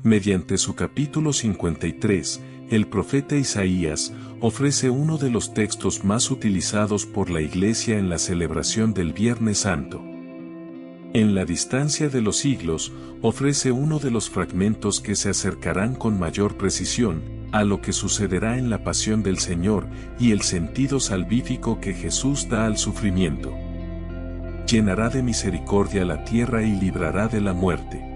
Mediante su capítulo 53, el profeta Isaías ofrece uno de los textos más utilizados por la Iglesia en la celebración del Viernes Santo. En la distancia de los siglos, ofrece uno de los fragmentos que se acercarán con mayor precisión a lo que sucederá en la pasión del Señor y el sentido salvífico que Jesús da al sufrimiento. Llenará de misericordia la tierra y librará de la muerte.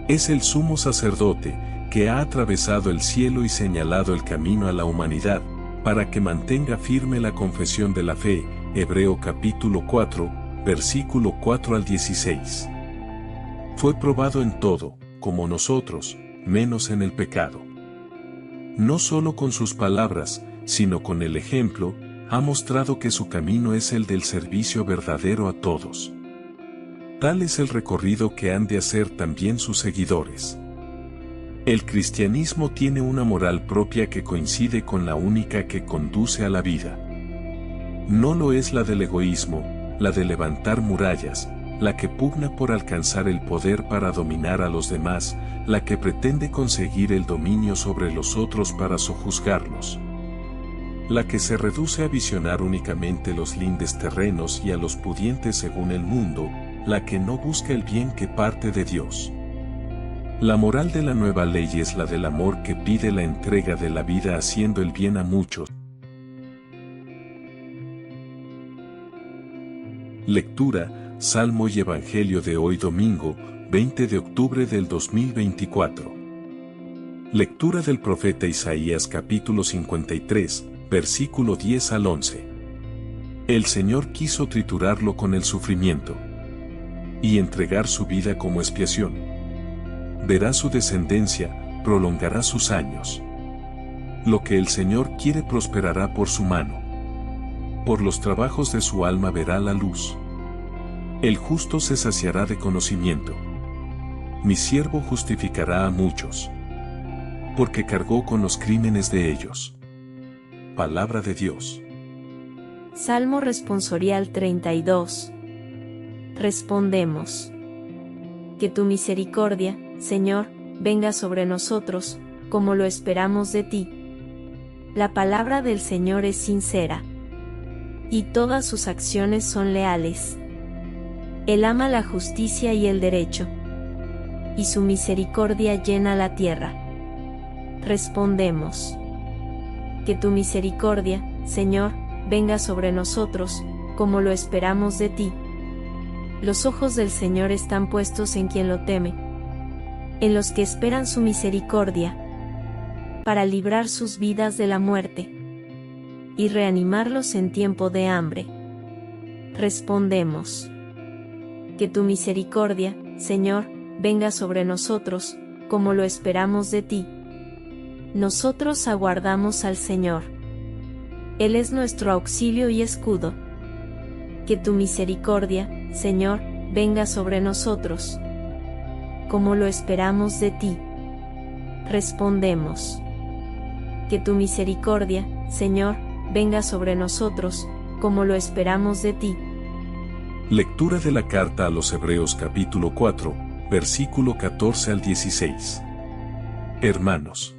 Es el sumo sacerdote que ha atravesado el cielo y señalado el camino a la humanidad, para que mantenga firme la confesión de la fe. Hebreo capítulo 4, versículo 4 al 16. Fue probado en todo, como nosotros, menos en el pecado. No solo con sus palabras, sino con el ejemplo, ha mostrado que su camino es el del servicio verdadero a todos. Tal es el recorrido que han de hacer también sus seguidores. El cristianismo tiene una moral propia que coincide con la única que conduce a la vida. No lo es la del egoísmo, la de levantar murallas, la que pugna por alcanzar el poder para dominar a los demás, la que pretende conseguir el dominio sobre los otros para sojuzgarlos. La que se reduce a visionar únicamente los lindes terrenos y a los pudientes según el mundo, la que no busca el bien que parte de Dios. La moral de la nueva ley es la del amor que pide la entrega de la vida haciendo el bien a muchos. Lectura, Salmo y Evangelio de hoy domingo, 20 de octubre del 2024. Lectura del profeta Isaías capítulo 53, versículo 10 al 11. El Señor quiso triturarlo con el sufrimiento y entregar su vida como expiación. Verá su descendencia, prolongará sus años. Lo que el Señor quiere prosperará por su mano. Por los trabajos de su alma verá la luz. El justo se saciará de conocimiento. Mi siervo justificará a muchos, porque cargó con los crímenes de ellos. Palabra de Dios. Salmo responsorial 32. Respondemos. Que tu misericordia, Señor, venga sobre nosotros, como lo esperamos de ti. La palabra del Señor es sincera, y todas sus acciones son leales. Él ama la justicia y el derecho, y su misericordia llena la tierra. Respondemos. Que tu misericordia, Señor, venga sobre nosotros, como lo esperamos de ti. Los ojos del Señor están puestos en quien lo teme, en los que esperan su misericordia, para librar sus vidas de la muerte y reanimarlos en tiempo de hambre. Respondemos. Que tu misericordia, Señor, venga sobre nosotros, como lo esperamos de ti. Nosotros aguardamos al Señor. Él es nuestro auxilio y escudo. Que tu misericordia, Señor, venga sobre nosotros, como lo esperamos de ti. Respondemos. Que tu misericordia, Señor, venga sobre nosotros, como lo esperamos de ti. Lectura de la carta a los Hebreos capítulo 4, versículo 14 al 16. Hermanos,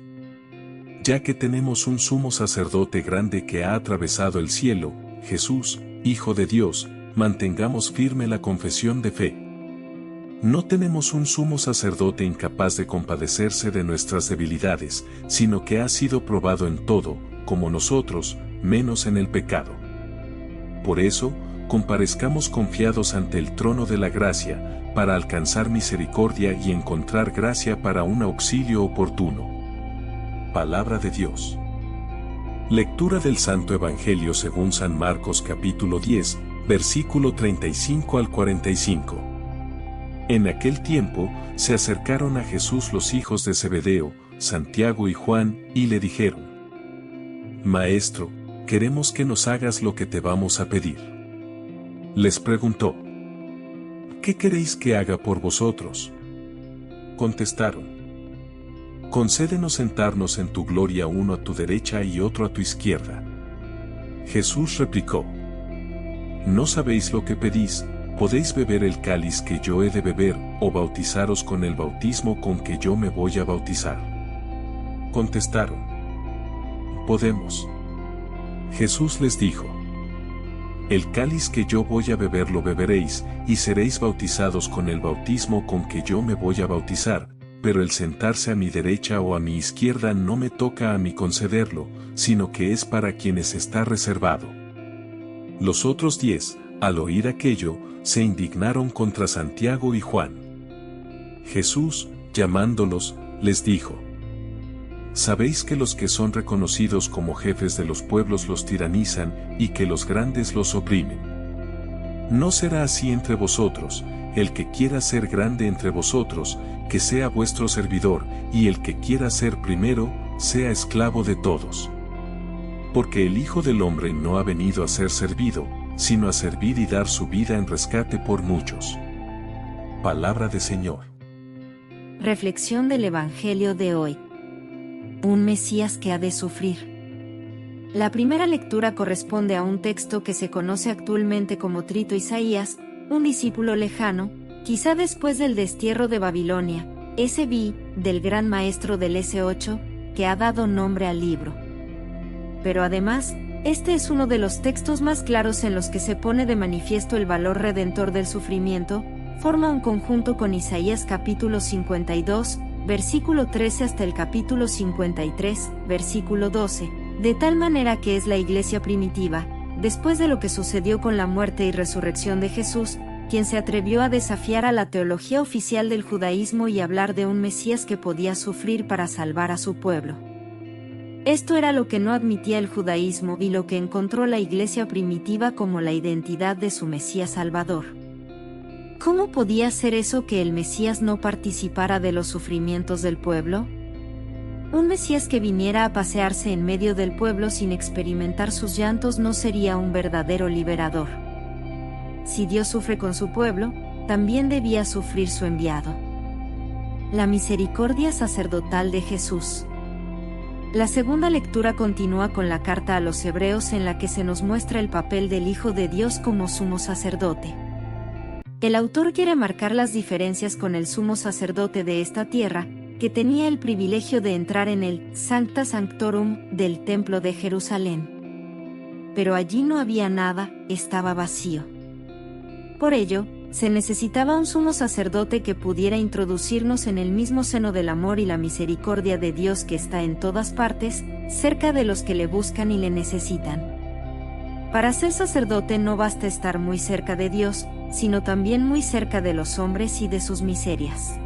ya que tenemos un sumo sacerdote grande que ha atravesado el cielo, Jesús, Hijo de Dios, mantengamos firme la confesión de fe. No tenemos un sumo sacerdote incapaz de compadecerse de nuestras debilidades, sino que ha sido probado en todo, como nosotros, menos en el pecado. Por eso, comparezcamos confiados ante el trono de la gracia, para alcanzar misericordia y encontrar gracia para un auxilio oportuno. Palabra de Dios. Lectura del Santo Evangelio según San Marcos capítulo 10, versículo 35 al 45. En aquel tiempo, se acercaron a Jesús los hijos de Zebedeo, Santiago y Juan, y le dijeron: Maestro, queremos que nos hagas lo que te vamos a pedir. Les preguntó: ¿Qué queréis que haga por vosotros? Contestaron: Concédenos sentarnos en tu gloria uno a tu derecha y otro a tu izquierda. Jesús replicó: No sabéis lo que pedís. ¿podéis beber el cáliz que yo he de beber, o bautizaros con el bautismo con que yo me voy a bautizar? Contestaron: podemos. Jesús les dijo: el cáliz que yo voy a beber lo beberéis, y seréis bautizados con el bautismo con que yo me voy a bautizar, pero el sentarse a mi derecha o a mi izquierda no me toca a mí concederlo, sino que es para quienes está reservado. Los otros 10, al oír aquello, se indignaron contra Santiago y Juan. Jesús, llamándolos, les dijo: sabéis que los que son reconocidos como jefes de los pueblos los tiranizan, y que los grandes los oprimen. No será así entre vosotros. El que quiera ser grande entre vosotros, que sea vuestro servidor, y el que quiera ser primero, sea esclavo de todos. Porque el Hijo del Hombre no ha venido a ser servido, sino a servir y dar su vida en rescate por muchos. Palabra del Señor. Reflexión del Evangelio de hoy. Un Mesías que ha de sufrir. La primera lectura corresponde a un texto que se conoce actualmente como Trito Isaías, un discípulo lejano, quizá después del destierro de Babilonia, S.B., del gran maestro del S8, que ha dado nombre al libro. Pero además, este es uno de los textos más claros en los que se pone de manifiesto el valor redentor del sufrimiento, forma un conjunto con Isaías capítulo 52, versículo 13 hasta el capítulo 53, versículo 12, de tal manera que es la iglesia primitiva, después de lo que sucedió con la muerte y resurrección de Jesús, quien se atrevió a desafiar a la teología oficial del judaísmo y hablar de un Mesías que podía sufrir para salvar a su pueblo. Esto era lo que no admitía el judaísmo y lo que encontró la iglesia primitiva como la identidad de su Mesías Salvador. ¿Cómo podía ser eso que el Mesías no participara de los sufrimientos del pueblo? Un Mesías que viniera a pasearse en medio del pueblo sin experimentar sus llantos no sería un verdadero liberador. Si Dios sufre con su pueblo, también debía sufrir su enviado. La misericordia sacerdotal de Jesús. La segunda lectura continúa con la carta a los Hebreos en la que se nos muestra el papel del Hijo de Dios como sumo sacerdote. El autor quiere marcar las diferencias con el sumo sacerdote de esta tierra, que tenía el privilegio de entrar en el Sancta Sanctorum del Templo de Jerusalén. Pero allí no había nada, estaba vacío. Por ello, se necesitaba un sumo sacerdote que pudiera introducirnos en el mismo seno del amor y la misericordia de Dios que está en todas partes, cerca de los que le buscan y le necesitan. Para ser sacerdote no basta estar muy cerca de Dios, sino también muy cerca de los hombres y de sus miserias.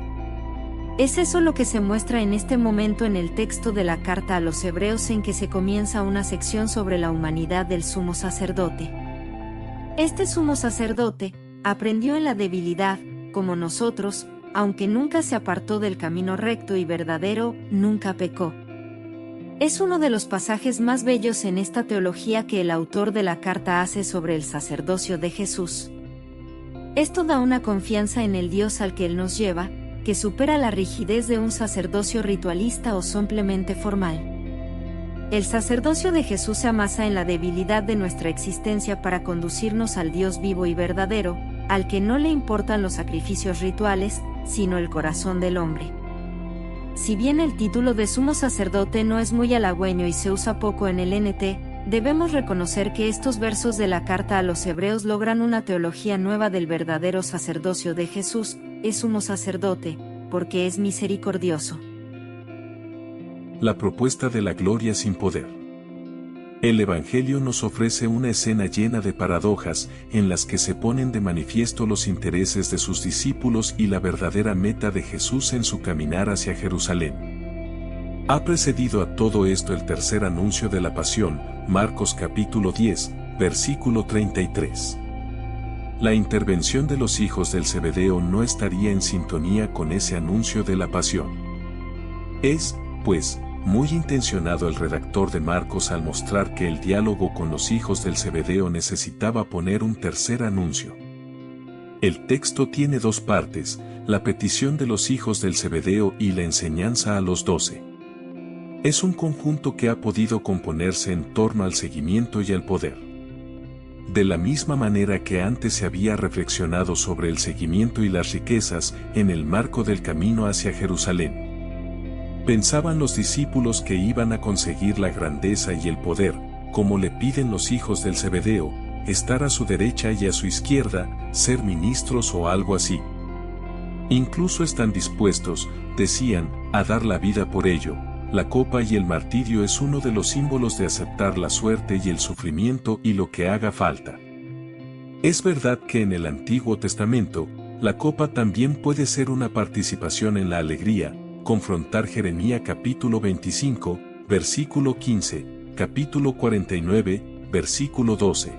Es eso lo que se muestra en este momento en el texto de la carta a los Hebreos en que se comienza una sección sobre la humanidad del sumo sacerdote. Este sumo sacerdote aprendió en la debilidad, como nosotros, aunque nunca se apartó del camino recto y verdadero, nunca pecó. Es uno de los pasajes más bellos en esta teología que el autor de la carta hace sobre el sacerdocio de Jesús. Esto da una confianza en el Dios al que Él nos lleva, que supera la rigidez de un sacerdocio ritualista o simplemente formal. El sacerdocio de Jesús se amasa en la debilidad de nuestra existencia para conducirnos al Dios vivo y verdadero, al que no le importan los sacrificios rituales, sino el corazón del hombre. Si bien el título de sumo sacerdote no es muy halagüeño y se usa poco en el NT, debemos reconocer que estos versos de la carta a los Hebreos logran una teología nueva del verdadero sacerdocio de Jesús. Es sumo sacerdote, porque es misericordioso. La propuesta de la gloria sin poder. El Evangelio nos ofrece una escena llena de paradojas, en las que se ponen de manifiesto los intereses de sus discípulos y la verdadera meta de Jesús en su caminar hacia Jerusalén. Ha precedido a todo esto el tercer anuncio de la pasión, Marcos capítulo 10, versículo 33. La intervención de los hijos del Zebedeo no estaría en sintonía con ese anuncio de la pasión. Es, pues, muy intencionado el redactor de Marcos al mostrar que el diálogo con los hijos del Zebedeo necesitaba poner un tercer anuncio. El texto tiene dos partes, la petición de los hijos del Zebedeo y la enseñanza a los 12. Es un conjunto que ha podido componerse en torno al seguimiento y al poder. de la misma manera que antes se había reflexionado sobre el seguimiento y las riquezas en el marco del camino hacia Jerusalén. Pensaban los discípulos que iban a conseguir la grandeza y el poder, como le piden los hijos del Zebedeo, estar a su derecha y a su izquierda, ser ministros o algo así. Incluso están dispuestos, decían, a dar la vida por ello. La copa y el martirio es uno de los símbolos de aceptar la suerte y el sufrimiento y lo que haga falta. Es verdad que en el Antiguo Testamento, la copa también puede ser una participación en la alegría, confrontar Jeremías capítulo 25, versículo 15, capítulo 49, versículo 12.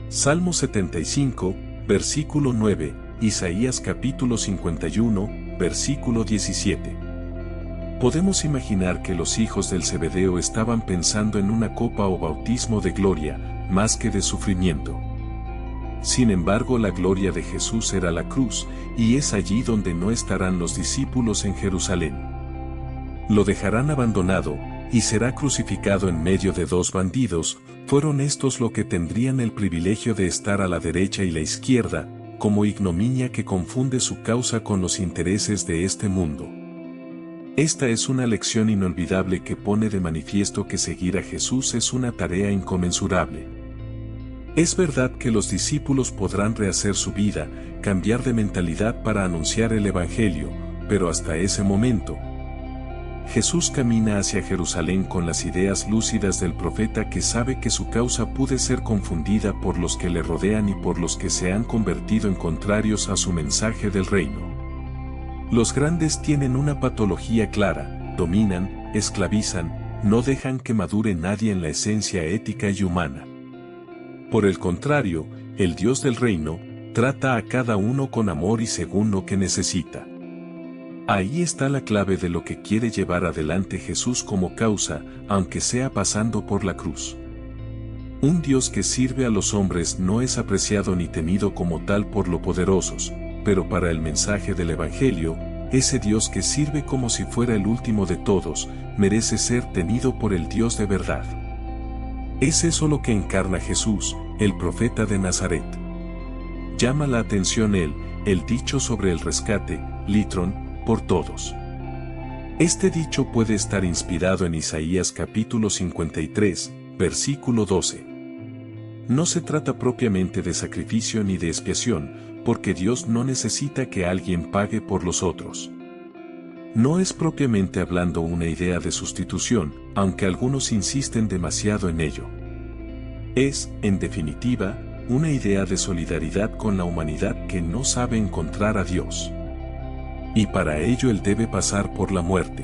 Salmo 75, versículo 9, Isaías capítulo 51, versículo 17. Podemos imaginar que los hijos del Zebedeo estaban pensando en una copa o bautismo de gloria, más que de sufrimiento. Sin embargo, la gloria de Jesús era la cruz, y es allí donde no estarán los discípulos en Jerusalén. Lo dejarán abandonado, y será crucificado en medio de dos bandidos. Fueron estos los que tendrían el privilegio de estar a la derecha y la izquierda, como ignominia que confunde su causa con los intereses de este mundo. Esta es una lección inolvidable que pone de manifiesto que seguir a Jesús es una tarea inconmensurable. Es verdad que los discípulos podrán rehacer su vida, cambiar de mentalidad para anunciar el Evangelio, pero hasta ese momento, Jesús camina hacia Jerusalén con las ideas lúcidas del profeta que sabe que su causa puede ser confundida por los que le rodean y por los que se han convertido en contrarios a su mensaje del reino. Los grandes tienen una patología clara, dominan, esclavizan, no dejan que madure nadie en la esencia ética y humana. Por el contrario, el Dios del reino, trata a cada uno con amor y según lo que necesita. Ahí está la clave de lo que quiere llevar adelante Jesús como causa, aunque sea pasando por la cruz. Un Dios que sirve a los hombres no es apreciado ni temido como tal por los poderosos, pero para el mensaje del Evangelio, ese Dios que sirve como si fuera el último de todos, merece ser tenido por el Dios de verdad. Es eso lo que encarna Jesús, el profeta de Nazaret. Llama la atención el dicho sobre el rescate, litron, por todos. Este dicho puede estar inspirado en Isaías capítulo 53, versículo 12. No se trata propiamente de sacrificio ni de expiación, porque Dios no necesita que alguien pague por los otros. No es propiamente hablando una idea de sustitución, aunque algunos insisten demasiado en ello. Es, en definitiva, una idea de solidaridad con la humanidad que no sabe encontrar a Dios. Y para ello Él debe pasar por la muerte.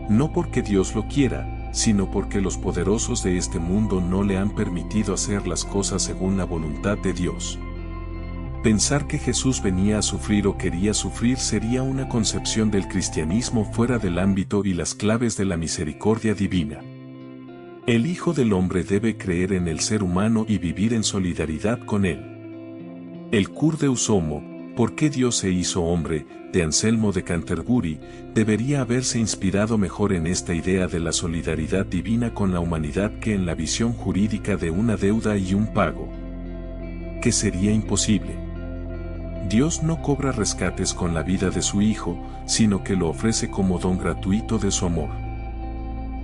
No porque Dios lo quiera, sino porque los poderosos de este mundo no le han permitido hacer las cosas según la voluntad de Dios. Pensar que Jesús venía a sufrir o quería sufrir sería una concepción del cristianismo fuera del ámbito y las claves de la misericordia divina. El Hijo del Hombre debe creer en el ser humano y vivir en solidaridad con él. El Cur Deus Homo, ¿por qué Dios se hizo hombre?, de Anselmo de Canterbury, debería haberse inspirado mejor en esta idea de la solidaridad divina con la humanidad que en la visión jurídica de una deuda y un pago, que sería imposible. Dios no cobra rescates con la vida de su Hijo, sino que lo ofrece como don gratuito de su amor.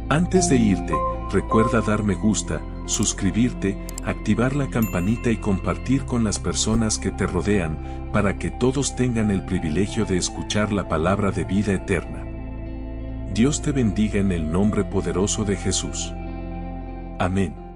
Antes de irte, recuerda dar me gusta, suscribirte, activar la campanita y compartir con las personas que te rodean, para que todos tengan el privilegio de escuchar la palabra de vida eterna. Dios te bendiga en el nombre poderoso de Jesús. Amén.